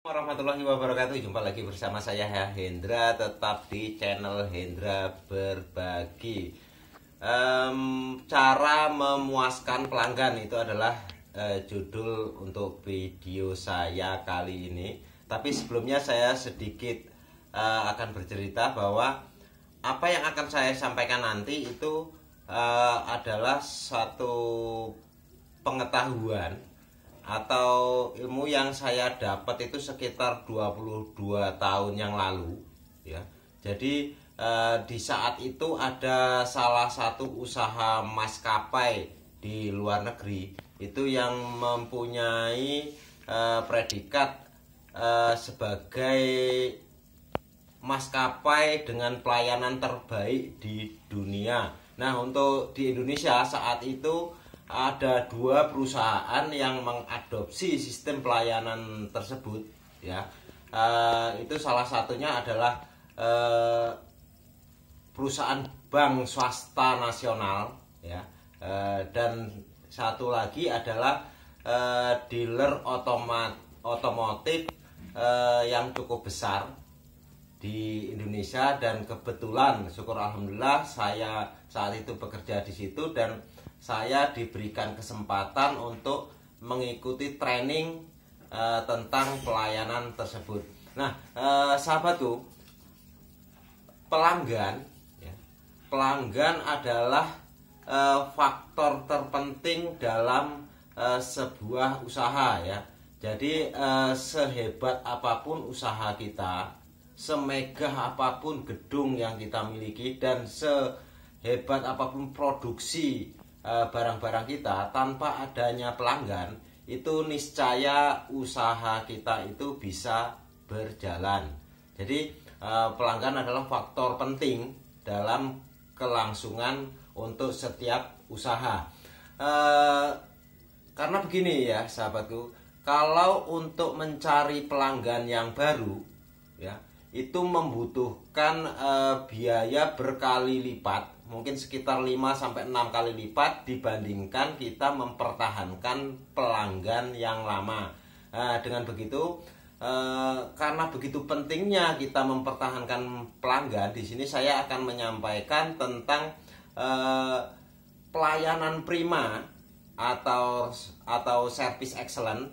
Warahmatullahi wabarakatuh. Jumpa lagi bersama saya Hendra, tetap di channel Hendra Berbagi. Cara memuaskan pelanggan itu adalah judul untuk video saya kali ini. Tapi sebelumnya saya sedikit akan bercerita bahwa apa yang akan saya sampaikan nanti itu adalah satu pengetahuan atau ilmu yang saya dapat itu sekitar 22 tahun yang lalu ya. Jadi di saat itu ada salah satu usaha maskapai di luar negeri itu yang mempunyai predikat sebagai maskapai dengan pelayanan terbaik di dunia. Nah, untuk di Indonesia saat itu ada dua perusahaan yang mengadopsi sistem pelayanan tersebut ya. Itu salah satunya adalah perusahaan bank swasta nasional ya, dan satu lagi adalah dealer otomotif yang cukup besar di Indonesia. Dan kebetulan syukur alhamdulillah saya saat itu bekerja di situ dan saya diberikan kesempatan untuk mengikuti training tentang pelayanan tersebut. Nah, sahabatku, pelanggan adalah faktor terpenting dalam sebuah usaha ya. Jadi sehebat apapun usaha kita, semegah apapun gedung yang kita miliki, dan sehebat apapun produksi barang-barang kita, tanpa adanya pelanggan itu niscaya usaha kita itu bisa berjalan. Jadi pelanggan adalah faktor penting dalam kelangsungan untuk setiap usaha. Karena begini ya sahabatku, kalau untuk mencari pelanggan yang baru ya, itu membutuhkan biaya berkali lipat, mungkin sekitar 5-6 kali lipat dibandingkan kita mempertahankan pelanggan yang lama. Dengan begitu, karena begitu pentingnya kita mempertahankan pelanggan, di sini saya akan menyampaikan tentang pelayanan prima atau service excellent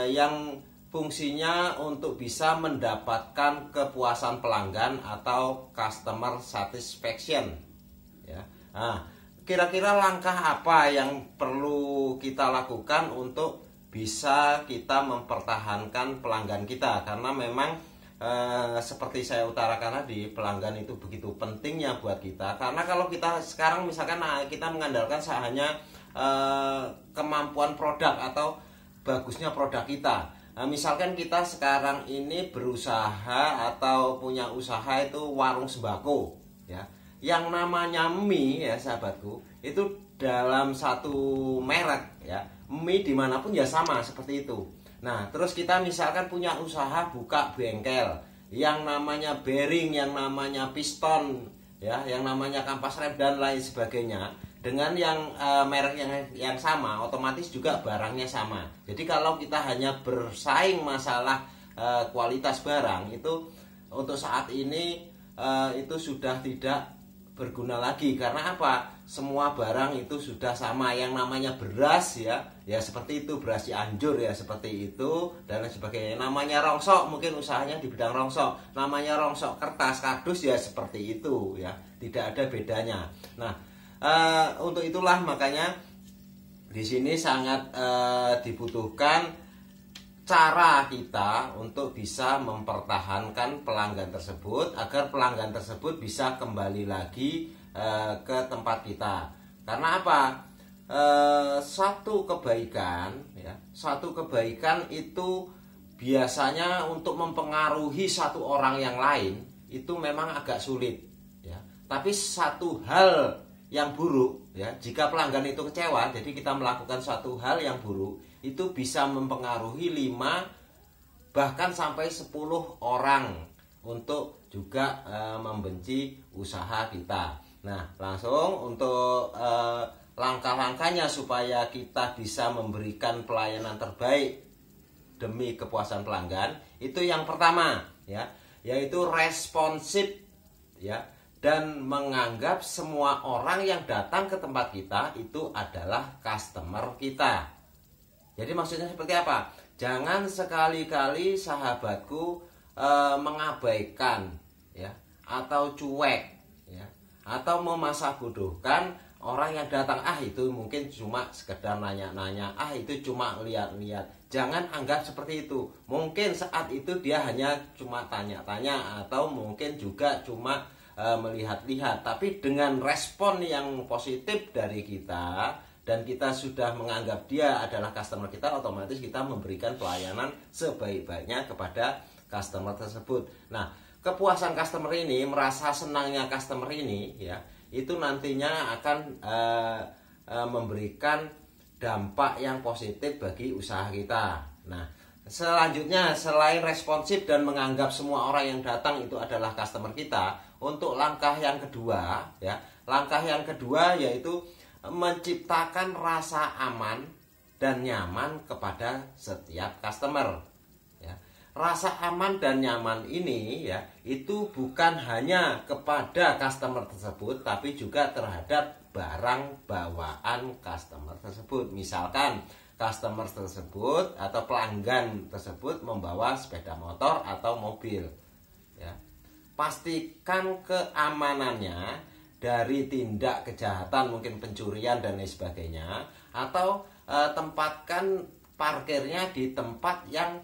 yang fungsinya untuk bisa mendapatkan kepuasan pelanggan atau customer satisfaction ya. Nah, kira-kira langkah apa yang perlu kita lakukan untuk bisa kita mempertahankan pelanggan kita? Karena memang seperti saya utarakan tadi, pelanggan itu begitu pentingnya buat kita. Karena kalau kita sekarang misalkan kita mengandalkan hanya kemampuan produk atau bagusnya produk kita. Nah, misalkan kita sekarang ini berusaha atau punya usaha itu warung sembako ya. Yang namanya mie ya sahabatku, itu dalam satu merek ya, mie dimanapun ya sama seperti itu. Nah, terus kita misalkan punya usaha buka bengkel, yang namanya bearing, yang namanya piston ya, yang namanya kampas rem dan lain sebagainya, dengan yang merek yang sama, otomatis juga barangnya sama. Jadi kalau kita hanya bersaing masalah kualitas barang, itu untuk saat ini itu sudah tidak berguna lagi. Karena apa? Semua barang itu sudah sama. Yang namanya beras ya seperti itu, beras Cianjur ya seperti itu, dan lain sebagainya. Namanya rongsok, mungkin usahanya di bidang rongsok. Namanya rongsok kertas, kardus ya seperti itu ya. Tidak ada bedanya. Nah, untuk itulah makanya di sini sangat dibutuhkan cara kita untuk bisa mempertahankan pelanggan tersebut agar pelanggan tersebut bisa kembali lagi ke tempat kita. Karena apa? Satu kebaikan itu biasanya untuk mempengaruhi satu orang yang lain itu memang agak sulit ya. Tapi satu hal yang buruk ya, jika pelanggan itu kecewa, jadi kita melakukan suatu hal yang buruk, itu bisa mempengaruhi 5 bahkan sampai 10 orang untuk juga membenci usaha kita. Nah, langsung untuk langkah-langkahnya supaya kita bisa memberikan pelayanan terbaik demi kepuasan pelanggan itu yang pertama ya, yaitu responsif ya, dan menganggap semua orang yang datang ke tempat kita itu adalah customer kita. Jadi maksudnya seperti apa? Jangan sekali-kali sahabatku mengabaikan ya, atau cuek ya, atau memasah bodohkan orang yang datang. Itu mungkin cuma sekedar nanya-nanya, itu cuma lihat-lihat. Jangan anggap seperti itu. Mungkin saat itu dia hanya cuma tanya-tanya, atau mungkin juga cuma melihat-lihat. Tapi dengan respon yang positif dari kita, dan kita sudah menganggap dia adalah customer kita, otomatis kita memberikan pelayanan sebaik-baiknya kepada customer tersebut. Nah, kepuasan customer ini, merasa senangnya customer ini ya, itu nantinya akan memberikan dampak yang positif bagi usaha kita. Nah, selanjutnya selain responsif dan menganggap semua orang yang datang itu adalah customer kita, untuk langkah yang kedua ya, langkah yang kedua yaitu menciptakan rasa aman dan nyaman kepada setiap customer ya. Rasa aman dan nyaman ini ya, itu bukan hanya kepada customer tersebut, tapi juga terhadap barang bawaan customer tersebut. Misalkan customer tersebut atau pelanggan tersebut membawa sepeda motor atau mobil ya, pastikan keamanannya dari tindak kejahatan, mungkin pencurian dan lain sebagainya, atau tempatkan parkirnya di tempat yang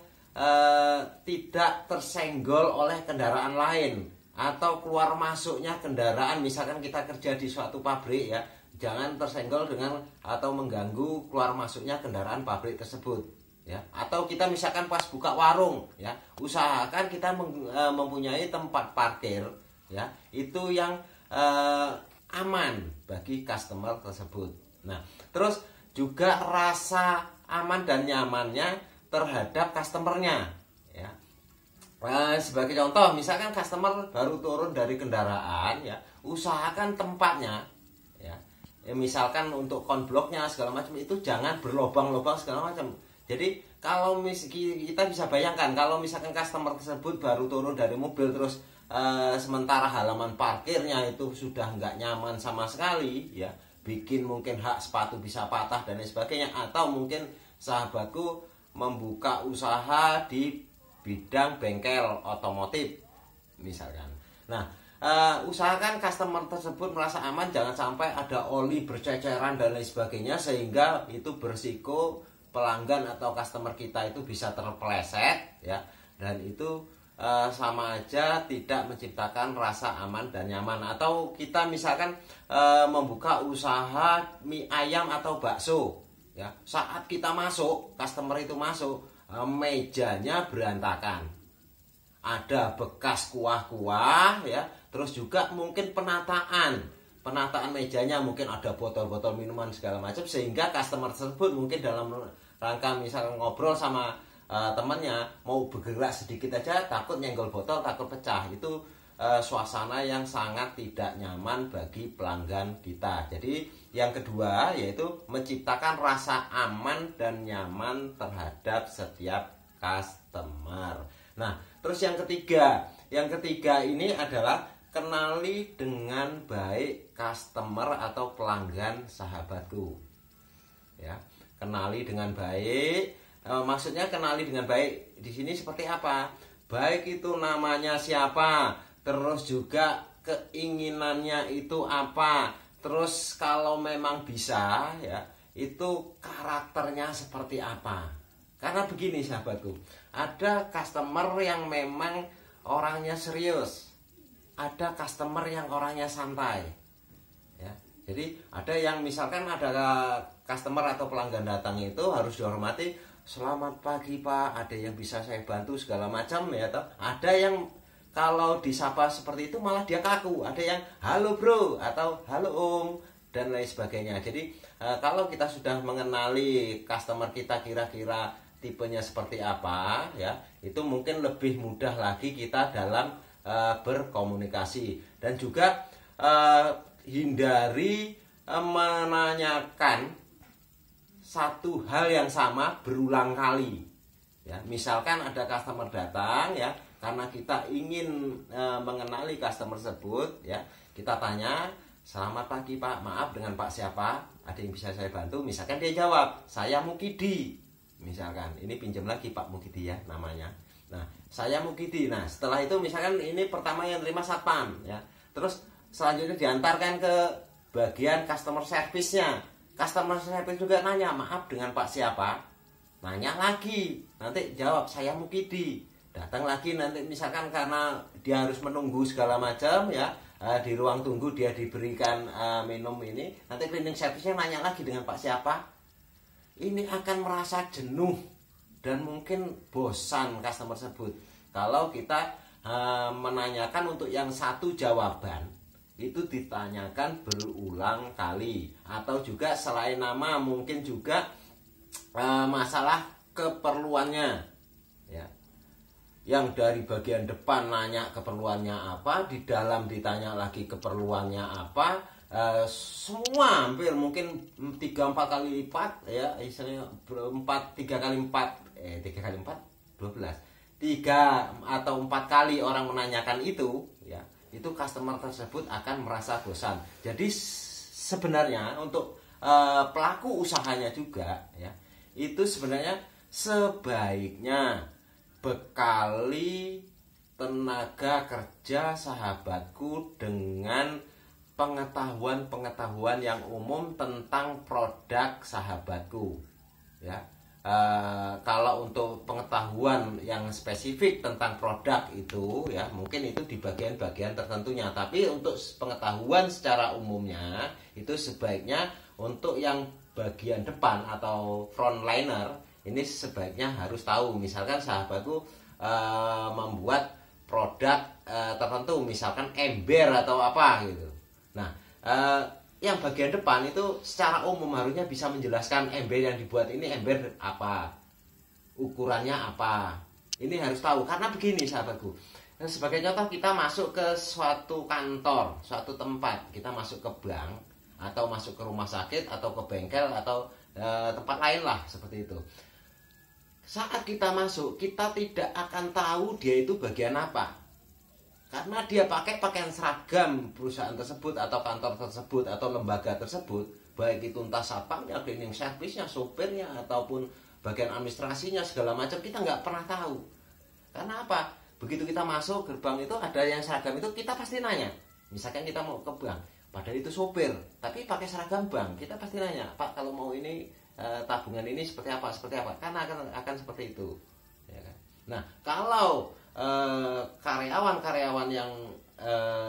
tidak tersenggol oleh kendaraan lain, atau keluar masuknya kendaraan, misalkan kita kerja di suatu pabrik ya, jangan tersenggol dengan atau mengganggu keluar masuknya kendaraan pabrik tersebut ya. Atau kita misalkan pas buka warung ya, usahakan kita mempunyai tempat parkir ya, itu yang aman bagi customer tersebut. Nah, terus juga rasa aman dan nyamannya terhadap customernya ya. Sebagai contoh, misalkan customer baru turun dari kendaraan ya, usahakan tempatnya ya, misalkan untuk konbloknya segala macam itu jangan berlobang-lobang segala macam. Jadi kalau kita bisa bayangkan, kalau misalkan customer tersebut baru turun dari mobil, terus sementara halaman parkirnya itu sudah nggak nyaman sama sekali ya, bikin mungkin hak sepatu bisa patah dan lain sebagainya. Atau mungkin sahabatku membuka usaha di bidang bengkel otomotif misalkan. Nah, usahakan customer tersebut merasa aman, jangan sampai ada oli berceceran dan lain sebagainya, sehingga itu berisiko pelanggan atau customer kita itu bisa terpeleset ya, dan itu sama aja tidak menciptakan rasa aman dan nyaman. Atau kita misalkan membuka usaha mie ayam atau bakso ya, saat kita masuk, customer itu masuk, mejanya berantakan, ada bekas kuah-kuah ya, terus juga mungkin penataan mejanya, mungkin ada botol-botol minuman segala macam, sehingga customer tersebut mungkin dalam rangka misalkan ngobrol sama temannya, mau bergerak sedikit aja takut nyenggol botol, takut pecah. Itu suasana yang sangat tidak nyaman bagi pelanggan kita. Jadi yang kedua yaitu menciptakan rasa aman dan nyaman terhadap setiap customer. Nah, terus yang ketiga ini adalah kenali dengan baik customer atau pelanggan sahabatku ya. Kenali dengan baik, maksudnya kenali dengan baik di sini seperti apa? Baik itu namanya siapa, terus juga keinginannya itu apa, terus kalau memang bisa ya, itu karakternya seperti apa. Karena begini sahabatku, ada customer yang memang orangnya serius, ada customer yang orangnya santai ya. Jadi ada yang misalkan ada customer atau pelanggan datang itu harus dihormati, selamat pagi Pak, ada yang bisa saya bantu segala macam ya toh. Ada yang kalau disapa seperti itu malah dia kaku, ada yang halo bro atau halo om dan lain sebagainya. Jadi kalau kita sudah mengenali customer kita kira-kira tipenya seperti apa ya, itu mungkin lebih mudah lagi kita dalam berkomunikasi. Dan juga hindari menanyakan satu hal yang sama berulang kali Ya, misalkan ada customer datang ya, karena kita ingin mengenali customer tersebut ya, kita tanya, "Selamat pagi Pak, maaf dengan Pak siapa? Ada yang bisa saya bantu?" Misalkan dia jawab, "Saya Mukidi." Misalkan, ini pinjam lagi Pak Mukidi ya namanya. Nah, "Saya Mukidi." Nah, setelah itu misalkan ini pertama yang terima satpam ya. Terus selanjutnya diantarkan ke bagian customer service-nya. Customer service juga nanya, "Maaf dengan Pak siapa?" Nanya lagi, nanti jawab, "Saya Mukidi." Datang lagi nanti misalkan karena dia harus menunggu segala macam ya, di ruang tunggu dia diberikan minum ini, nanti cleaning service-nya nanya lagi, "Dengan Pak siapa?" Ini akan merasa jenuh dan mungkin bosan customer tersebut. Kalau kita menanyakan untuk yang satu jawaban, itu ditanyakan berulang kali. Atau juga selain nama mungkin juga masalah keperluannya ya, yang dari bagian depan nanya keperluannya apa, di dalam ditanya lagi keperluannya apa, semua hampir mungkin 3-4 kali lipat ya, istilahnya 3 kali 4 12, 3 atau 4 kali orang menanyakan itu ya, itu customer tersebut akan merasa bosan. Jadi sebenarnya untuk pelaku usahanya juga ya, itu sebenarnya sebaiknya bekali tenaga kerja sahabatku dengan pengetahuan-pengetahuan yang umum tentang produk sahabatku ya. Kalau untuk pengetahuan yang spesifik tentang produk itu ya, mungkin itu di bagian-bagian tertentunya. Tapi untuk pengetahuan secara umumnya itu sebaiknya untuk yang bagian depan atau frontliner ini sebaiknya harus tahu. Misalkan sahabatku membuat produk tertentu, misalkan ember atau apa gitu. Nah, yang bagian depan itu secara umum harusnya bisa menjelaskan ember yang dibuat ini ember apa, ukurannya apa. Ini harus tahu, karena begini sahabatku. Sebagai contoh, kita masuk ke suatu kantor, suatu tempat, kita masuk ke bank atau masuk ke rumah sakit atau ke bengkel atau tempat lain lah seperti itu. Saat kita masuk, kita tidak akan tahu dia itu bagian apa, karena dia pakai pakaian seragam perusahaan tersebut atau kantor tersebut atau lembaga tersebut, baik itu entah satpamnya, cleaning service-nya, sopirnya ataupun bagian administrasinya segala macam, kita nggak pernah tahu. Karena apa? Begitu kita masuk gerbang itu ada yang seragam itu, kita pasti nanya. Misalkan kita mau ke bank, padahal itu sopir, tapi pakai seragam bank, kita pasti nanya, "Pak, kalau mau ini tabungan ini seperti apa, seperti apa?" Karena akan seperti itu. Ya kan? Nah, kalau karyawan-karyawan yang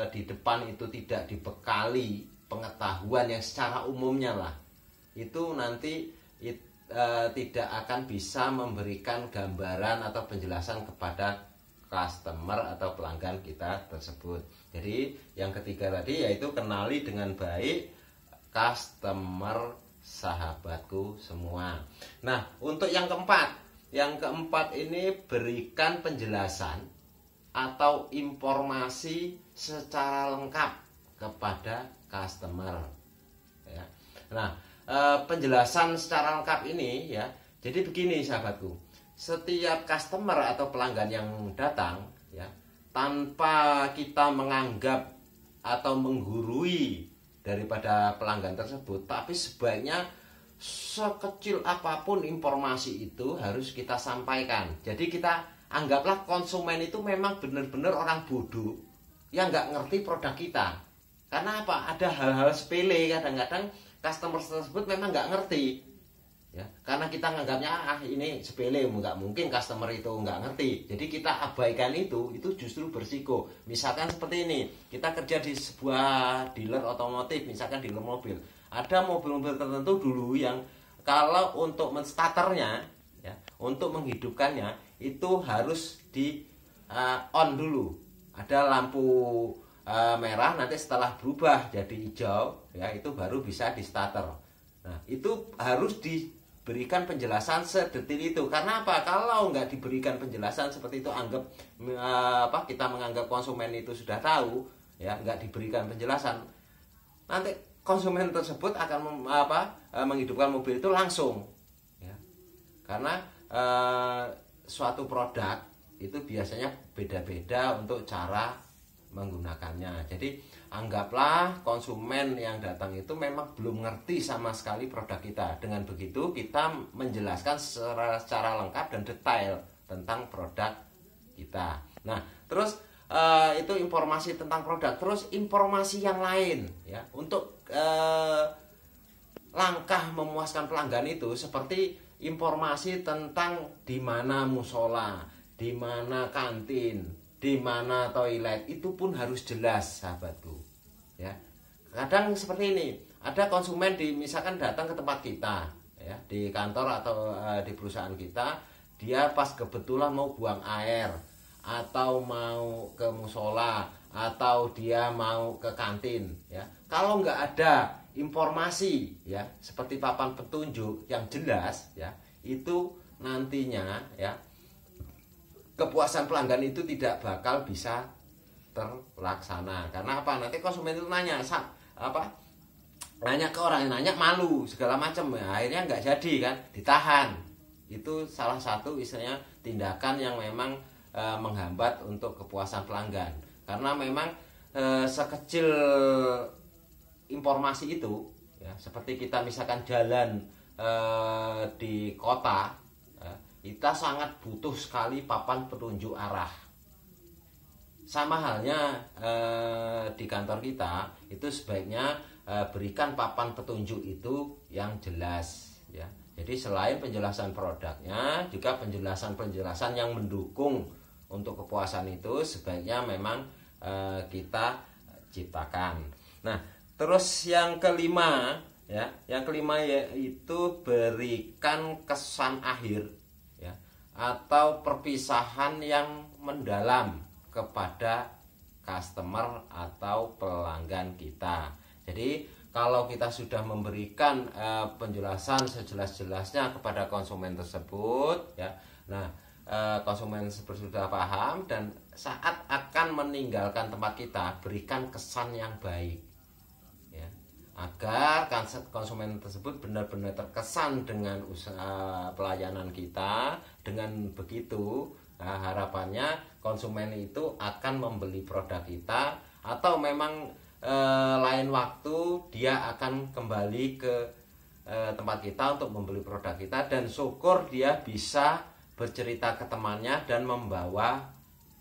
di depan itu tidak dibekali pengetahuan yang secara umumnya lah, itu nanti tidak akan bisa memberikan gambaran atau penjelasan kepada customer atau pelanggan kita tersebut. Jadi yang ketiga tadi yaitu kenali dengan baik customer sahabatku semua. Nah, untuk yang keempat ini berikan penjelasan atau informasi secara lengkap kepada customer ya. Nah, penjelasan secara lengkap ini ya, jadi begini sahabatku, setiap customer atau pelanggan yang datang ya, tanpa kita menganggap atau menggurui daripada pelanggan tersebut, tapi sebaiknya sekecil apapun informasi itu harus kita sampaikan. Jadi kita anggaplah konsumen itu memang benar-benar orang bodoh yang nggak ngerti produk kita. Karena apa? Ada hal-hal sepele, kadang-kadang customer tersebut memang nggak ngerti ya, karena kita nganggapnya ini sepele, nggak mungkin customer itu nggak ngerti. Jadi kita abaikan itu justru bersiko. Misalkan seperti ini, kita kerja di sebuah dealer otomotif, misalkan dealer mobil. Ada mobil-mobil tertentu dulu yang kalau untuk menstarternya ya, untuk menghidupkannya itu harus di on dulu. Ada lampu merah, nanti setelah berubah jadi hijau ya, itu baru bisa di starter. Nah, itu harus diberikan penjelasan sedetil itu. Karena apa? Kalau nggak diberikan penjelasan seperti itu, kita menganggap konsumen itu sudah tahu ya, nggak diberikan penjelasan, nanti konsumen tersebut akan menghidupkan mobil itu langsung ya. Karena suatu produk itu biasanya beda-beda untuk cara menggunakannya. Jadi anggaplah konsumen yang datang itu memang belum ngerti sama sekali produk kita. Dengan begitu kita menjelaskan secara lengkap dan detail tentang produk kita. Nah, terus itu informasi tentang produk. Terus informasi yang lain ya untuk langkah memuaskan pelanggan itu seperti informasi tentang di mana musola, di mana kantin, di mana toilet, itu pun harus jelas, sahabatku. Ya. Kadang seperti ini, ada konsumen misalkan datang ke tempat kita, ya, di kantor atau di perusahaan kita, dia pas kebetulan mau buang air atau mau ke musola atau dia mau ke kantin, ya. Kalau nggak ada informasi ya seperti papan petunjuk yang jelas ya, itu nantinya ya kepuasan pelanggan itu tidak bakal bisa terlaksana. Karena apa? Nanti konsumen itu nanya nanya ke orang yang nanya, malu segala macam ya, akhirnya nggak jadi kan, ditahan. Itu salah satu istilahnya tindakan yang memang menghambat untuk kepuasan pelanggan. Karena memang sekecil informasi itu ya, seperti kita misalkan jalan di kota, kita sangat butuh sekali papan petunjuk arah. Sama halnya di kantor kita itu sebaiknya berikan papan petunjuk itu yang jelas ya. Jadi selain penjelasan produknya, juga penjelasan-penjelasan yang mendukung untuk kepuasan itu sebaiknya memang kita ciptakan. Nah, terus yang kelima ya, yaitu berikan kesan akhir ya, atau perpisahan yang mendalam kepada customer atau pelanggan kita. Jadi kalau kita sudah memberikan penjelasan sejelas-jelasnya kepada konsumen tersebut ya, nah konsumen tersebut sudah paham, dan saat akan meninggalkan tempat kita berikan kesan yang baik agar konsumen tersebut benar-benar terkesan dengan usaha pelayanan kita. Dengan begitu harapannya konsumen itu akan membeli produk kita, atau memang lain waktu dia akan kembali ke tempat kita untuk membeli produk kita, dan syukur dia bisa bercerita ke temannya dan membawa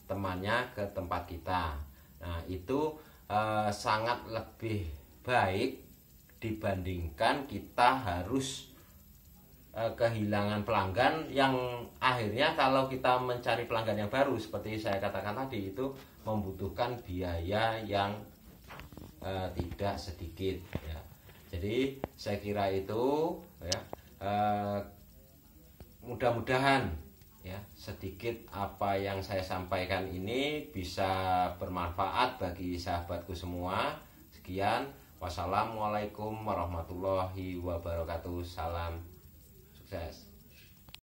temannya ke tempat kita. Nah, itu sangat lebih baik dibandingkan kita harus kehilangan pelanggan, yang akhirnya kalau kita mencari pelanggan yang baru seperti saya katakan tadi itu membutuhkan biaya yang tidak sedikit ya. Jadi saya kira itu ya, mudah-mudahan ya sedikit apa yang saya sampaikan ini bisa bermanfaat bagi sahabatku semua. Sekian. Wassalamualaikum warahmatullahi wabarakatuh. Salam sukses.